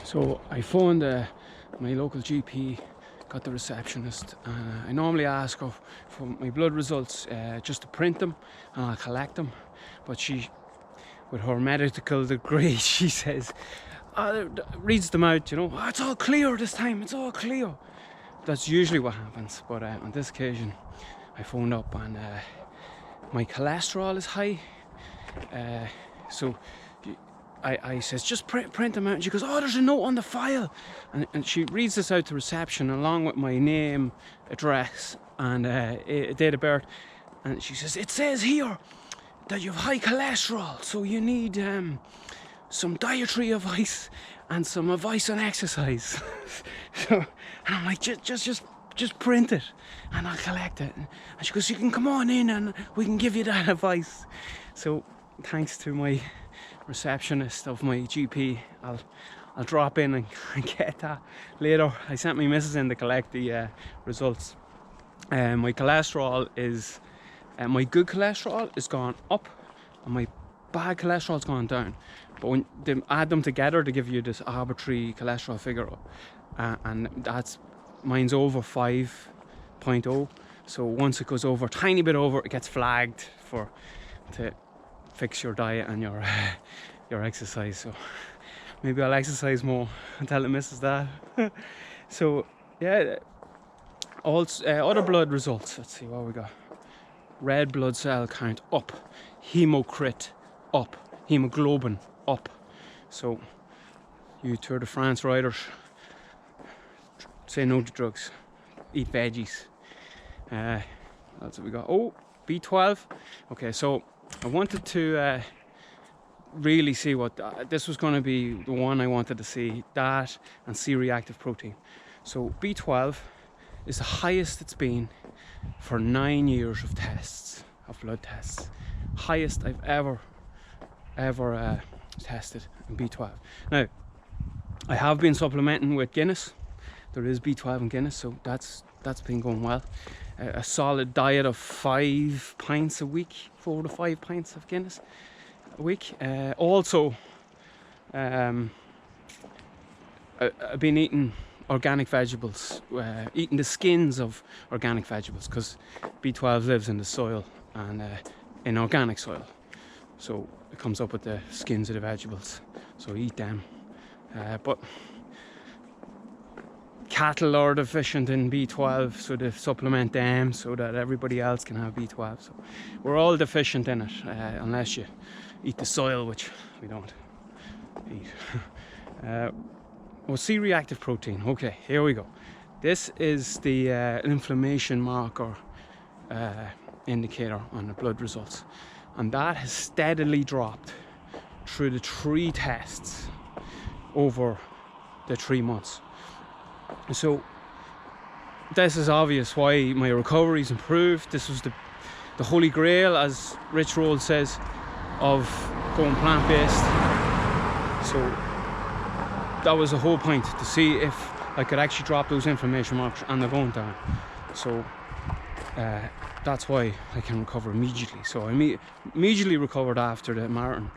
So I phoned my local GP, got the receptionist. I normally ask her for my blood results just to print them and I'll collect them. But she, with her medical degree, she says, reads them out, you know, oh, it's all clear this time, it's all clear. That's usually what happens, but on this occasion I phoned up and my cholesterol is high. So I says, just print them out, and she goes, oh, there's a note on the file, and she reads this out to reception along with my name, address and date of birth, and she says, it says here that you have high cholesterol, so you need some dietary advice and some advice on exercise. So, and I'm like, just print it and I'll collect it. And she goes, you can come on in and we can give you that advice. So thanks to my receptionist of my GP, I'll drop in and get that later. I sent my missus in to collect the results. My cholesterol is, my good cholesterol is gone up and my bad cholesterol's gone down. But when they add them together, they give you this arbitrary cholesterol figure, and that's, mine's over 5.0. So once it goes over, a tiny bit over, it gets flagged to fix your diet and your exercise. So maybe I'll exercise more and tell the missus that. So yeah, also other blood results. Let's see what we got. Red blood cell count up, hemocrit up, hemoglobin up. So you Tour de France riders, say no to drugs, eat veggies. That's what we got. Oh, B12. Okay, so I wanted to really see what this was going to be. The one I wanted to see, that and C-reactive protein. So B12 is the highest it's been for 9 years of tests, of blood tests. Highest I've ever tested in B12. Now, I have been supplementing with Guinness. There is B12 in Guinness, so that's been going well. A solid diet of 5 pints a week, 4 to 5 pints of Guinness a week. Also, I've been eating organic vegetables, eating the skins of organic vegetables, because B12 lives in the soil and in organic soil. So it comes up with the skins of the vegetables, so eat them. But cattle are deficient in B12, so they supplement them so that everybody else can have B12. So we're all deficient in it, unless you eat the soil, which we don't eat. Well, C-reactive protein. Okay, here we go. This is the inflammation marker indicator on the blood results, and that has steadily dropped through the 3 tests over the 3 months. So this is obvious why my recovery's improved. This was the holy grail, as Rich Roll says, of going plant-based. So that was the whole point, to see if I could actually drop those inflammation markers, and they're going down. So that's why I can recover immediately. So I immediately recovered after the marathon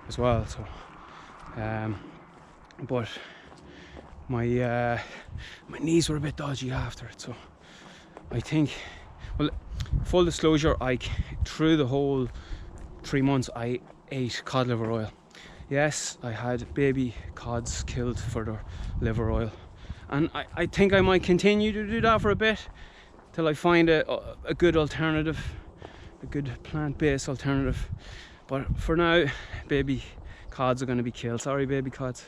as well. So but my knees were a bit dodgy after it, so I think, well, full disclosure, through the whole 3 months I ate cod liver oil. Yes, I had baby cods killed for their liver oil, and I think I might continue to do that for a bit till I find a good alternative, a good plant-based alternative. But for now, baby cods are going to be killed. Sorry, baby cods.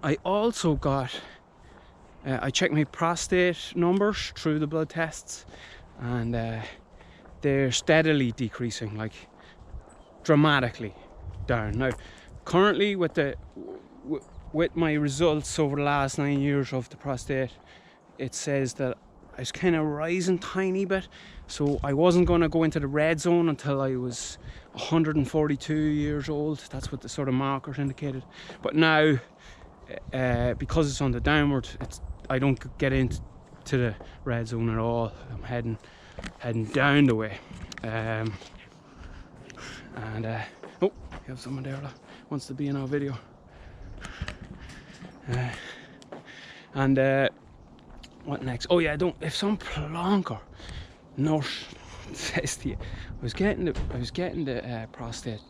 I also got, I checked my prostate numbers through the blood tests, and they're steadily decreasing, like dramatically down. Now, currently with my results over the last 9 years of the prostate, it says that I was kind of rising tiny bit, so I wasn't going to go into the red zone until I was 142 years old. That's what the sort of markers indicated. But now, because it's on the downward, I don't get into the red zone at all. I'm heading down the way. Oh, we have someone there that wants to be in our video. And what next? Oh yeah, if some plonker nurse says to you, I was getting the prostate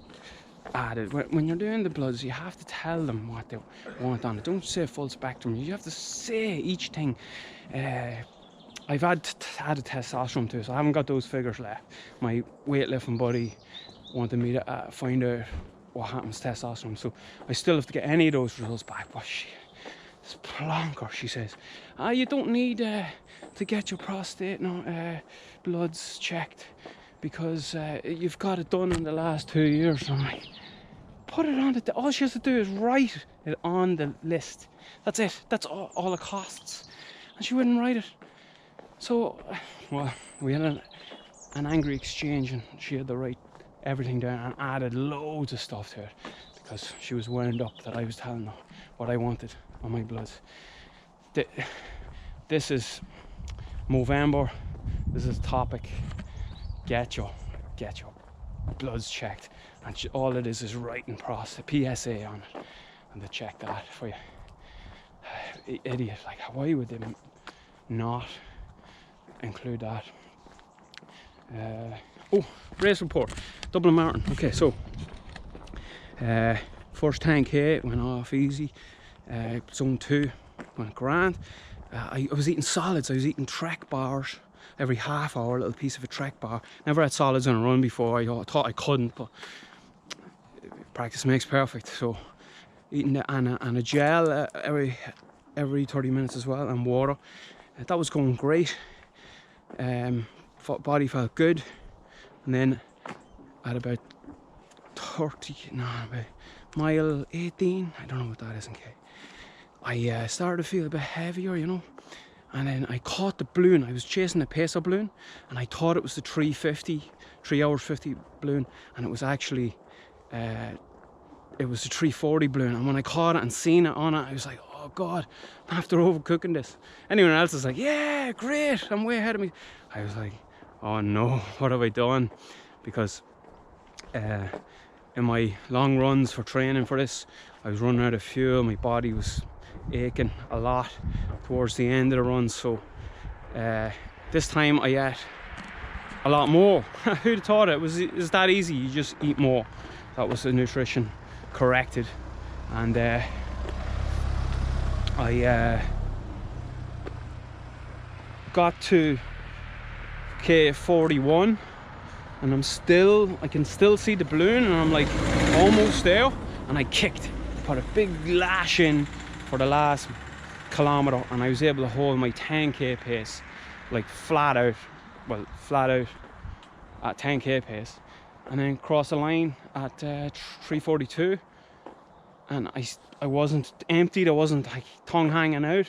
added. When you're doing the bloods, you have to tell them what they want on it. Don't say full spectrum. You have to say each thing. I've had added testosterone too, so I haven't got those figures left. My weightlifting buddy wanted me to find out what happens to testosterone, so I still have to get any of those results back. But it's plonker. She says, you don't need to get your prostate bloods checked because you've got it done in the last 2 years. I'm like, put it on all she has to do is write it on the list. That's it. That's all it costs. And she wouldn't write it. So, well, we had an angry exchange, and she had to write everything down and added loads of stuff to it because she was wound up that I was telling her what I wanted on my bloods. This is Movember. This is the topic. Get your bloods checked, and all it is writing PSA on it, and they check that for you. Idiot! Like, why would they not include that? Race report, Dublin Marathon. Okay, so first 10k went off easy. Zone 2 went grand. I was eating solids. I was eating Trek bars every half hour, a little piece of a Trek bar. Never had solids on a run before. I thought I couldn't, but practice makes perfect. So eating and a gel every 30 minutes as well, and water. That was going great. Body felt good, and then at about mile 18, I don't know what that is in K, I started to feel a bit heavier, you know, and then I caught the balloon. I was chasing the peso balloon, and I thought it was the 3 hours 50 balloon, and it was actually it was the 340 balloon. And when I caught it and seen it on it, I was like, oh god, I'm after overcooking this. Anyone else is like, yeah, great, I'm way ahead of me. I was like, oh no, what have I done? Because in my long runs for training for this, I was running out of fuel. My body was aching a lot towards the end of the run, so this time I ate a lot more. Who'd have thought it was that easy? You just eat more. That was the nutrition corrected, and I got to K41, and I can still see the balloon, and I'm like almost there, and I put a big lash in for the last kilometer, and I was able to hold my 10k pace like flat out at 10k pace, and then cross the line at 342, and I wasn't emptied, I wasn't like tongue hanging out,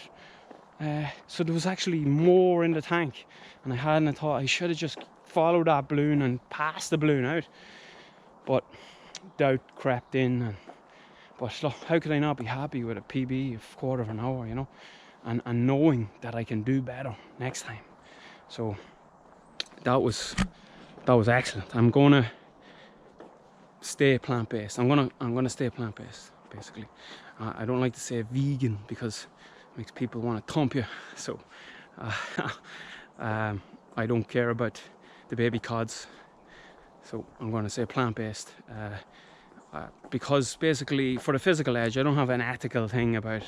so there was actually more in the tank, and I thought I should have just followed that balloon and passed the balloon out, but doubt crept in. But look, how could I not be happy with a PB of quarter of an hour, you know, and knowing that I can do better next time. So that was excellent. I'm gonna stay plant-based. I'm gonna stay plant-based, basically. I don't like to say vegan because it makes people want to thump you. So I don't care about the baby cods. So I'm going to say plant-based. Because basically, for the physical edge, I don't have an ethical thing about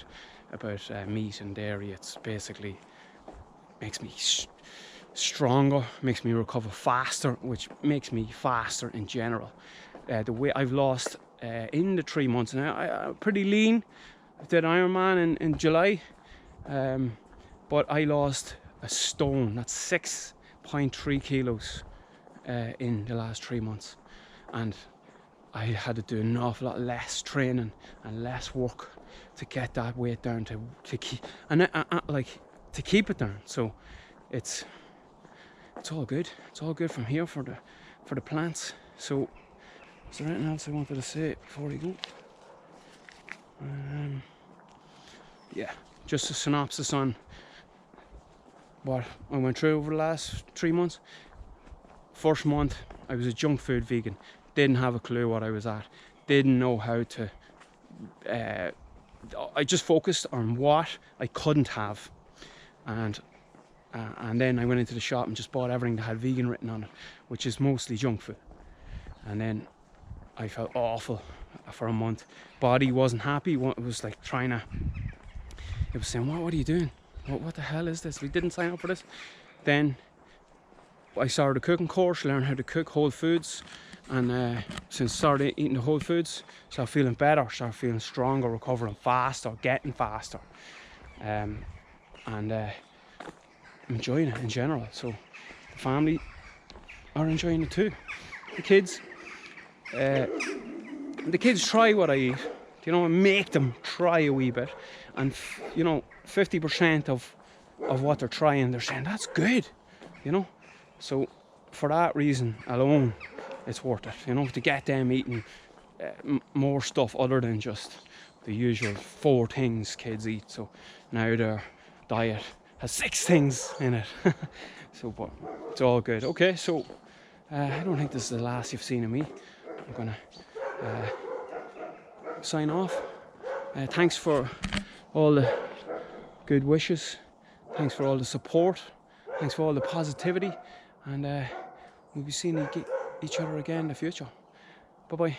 meat and dairy. It's basically makes me stronger, makes me recover faster, which makes me faster in general. The weight I've lost in the 3 months now, I'm pretty lean. I did Ironman in July, but I lost a stone. That's 6.3 kilos in the last 3 months, and I had to do an awful lot less training and less work to get that weight down to keep to keep it down. So it's all good. It's all good from here for the plants. So is there anything else I wanted to say before we go? Yeah, just a synopsis on what I went through over the last 3 months. First month, I was a junk food vegan. Didn't have a clue what I was at. Didn't know how to I just focused on what I couldn't have, and then I went into the shop and just bought everything that had vegan written on it, which is mostly junk food. And then I felt awful for a month. Body wasn't happy. It was like it was saying, what are you doing? What the hell is this? We didn't sign up for this. Then I started a cooking course, learned how to cook whole foods, and since I started eating the whole foods, started feeling better, started feeling stronger, recovering faster, getting faster, and enjoying it in general. So the family are enjoying it too. The kids try what I eat, you know, and make them try a wee bit, and 50% of what they're trying, they're saying that's good, you know. So for that reason alone, it's worth it, you know, to get them eating more stuff other than just the usual 4 things kids eat. So now their diet has 6 things in it. So, but it's all good. Okay, so I don't think this is the last you've seen of me. I'm gonna sign off. Thanks for all the good wishes. Thanks for all the support. Thanks for all the positivity. And we'll be seeing each other again in the future. Bye bye.